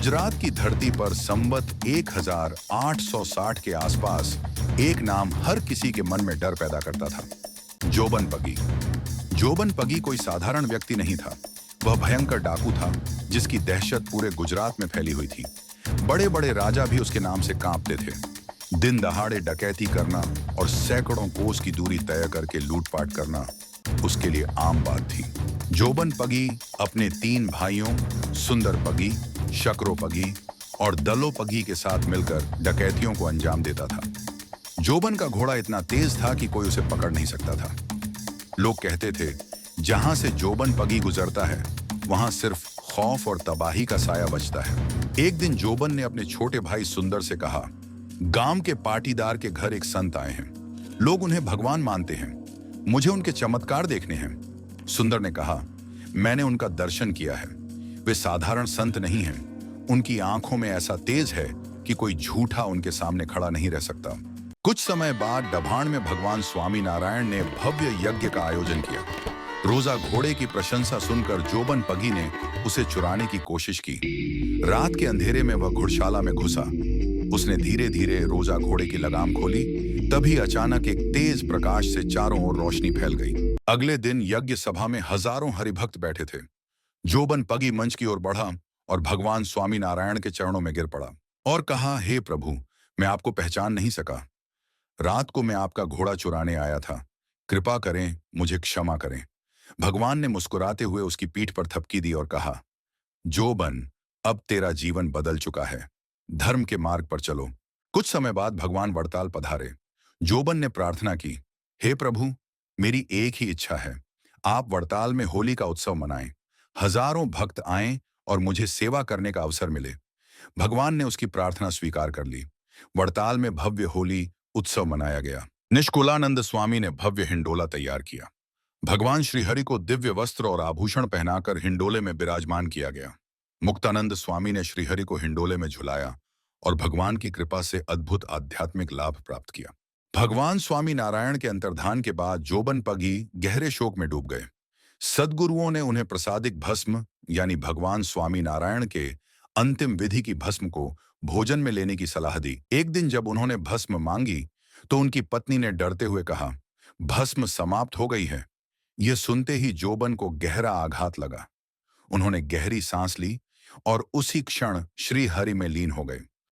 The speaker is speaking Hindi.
गुजरात की धरती पर संवत 1860 के आसपास एक नाम हर किसी के मन में डर पैदा करता था। जोबन पगी। जोबन पगी कोई साधारण व्यक्ति नहीं था। वह भयंकर डाकू था जिसकी दहशत पूरे गुजरात में फैली हुई थी। बड़े बड़े राजा भी उसके नाम से कांपते थे। दिन दहाड़े डकैती करना और सैकड़ों कोस की दूरी तय करके लूटपाट करना उसके लिए आम बात थी। जोबन पगी अपने 3 भाइयों सुंदर पगी, शकरो पगी और दलो पगी के साथ मिलकर डकैतियों को अंजाम देता था। जोबन का घोड़ा इतना तेज था कि कोई उसे पकड़ नहीं सकता था। लोग कहते थे, जहां से जोबन पगी गुजरता है वहां सिर्फ खौफ और तबाही का साया बचता है। एक दिन जोबन ने अपने छोटे भाई सुंदर से कहा, गांव के पाटीदार के घर एक संत आए हैं। लोग उन्हें भगवान मानते हैं। मुझे उनके चमत्कार देखने हैं। सुंदर ने कहा, मैंने उनका दर्शन किया है। वे साधारण संत नहीं हैं। उनकी आंखों में ऐसा तेज है कि कोई झूठा उनके सामने खड़ा नहीं रह सकता। कुछ समय बाद डभाण में भगवान स्वामी नारायण ने भव्य यज्ञ का आयोजन किया। रोजा घोड़े की प्रशंसा सुनकर जोबन पगी ने उसे चुराने की कोशिश की। रात के अंधेरे में वह घुड़शाला में घुसा। उसने धीरे धीरे रोजा घोड़े की लगाम खोली। तभी अचानक एक तेज प्रकाश से चारों ओर रोशनी फैल गई। अगले दिन यज्ञ सभा में हजारों हरिभक्त बैठे थे। जोबन पगी मंच की ओर बढ़ा और भगवान स्वामी नारायण के चरणों में गिर पड़ा और कहा, हे प्रभु, मैं आपको पहचान नहीं सका। रात को मैं आपका घोड़ा चुराने आया था। कृपा करें, मुझे क्षमा करें। भगवान ने मुस्कुराते हुए उसकी पीठ पर थपकी दी और कहा, जोबन, अब तेरा जीवन बदल चुका है। धर्म के मार्ग पर चलो। कुछ समय बाद भगवान वड़ताल पधारे। जोबन ने प्रार्थना की, हे प्रभु, मेरी एक ही इच्छा है, आप वड़ताल में होली का उत्सव मनाएं। हजारों भक्त आएं और मुझे सेवा करने का अवसर मिले। भगवान ने उसकी प्रार्थना स्वीकार कर ली। वड़ताल में भव्य होली उत्सव मनाया गया। निष्कुलानंद स्वामी ने भव्य हिंडोला तैयार किया। भगवान श्रीहरि को दिव्य वस्त्र और आभूषण पहनाकर हिंडोले में विराजमान किया गया। मुक्तानंद स्वामी ने श्रीहरि को हिंडोले में झुलाया और भगवान की कृपा से अद्भुत आध्यात्मिक लाभ प्राप्त किया। भगवान स्वामी नारायण के अंतर्धान के बाद जोबन पगी गहरे शोक में डूब गए। सद्गुरुओं ने उन्हें प्रसादिक भस्म यानी भगवान स्वामी नारायण के अंतिम विधि की भस्म को भोजन में लेने की सलाह दी। एक दिन जब उन्होंने भस्म मांगी तो उनकी पत्नी ने डरते हुए कहा, भस्म समाप्त हो गई है। यह सुनते ही जोबन को गहरा आघात लगा। उन्होंने गहरी सांस ली और उसी क्षण श्री हरि में लीन हो गए।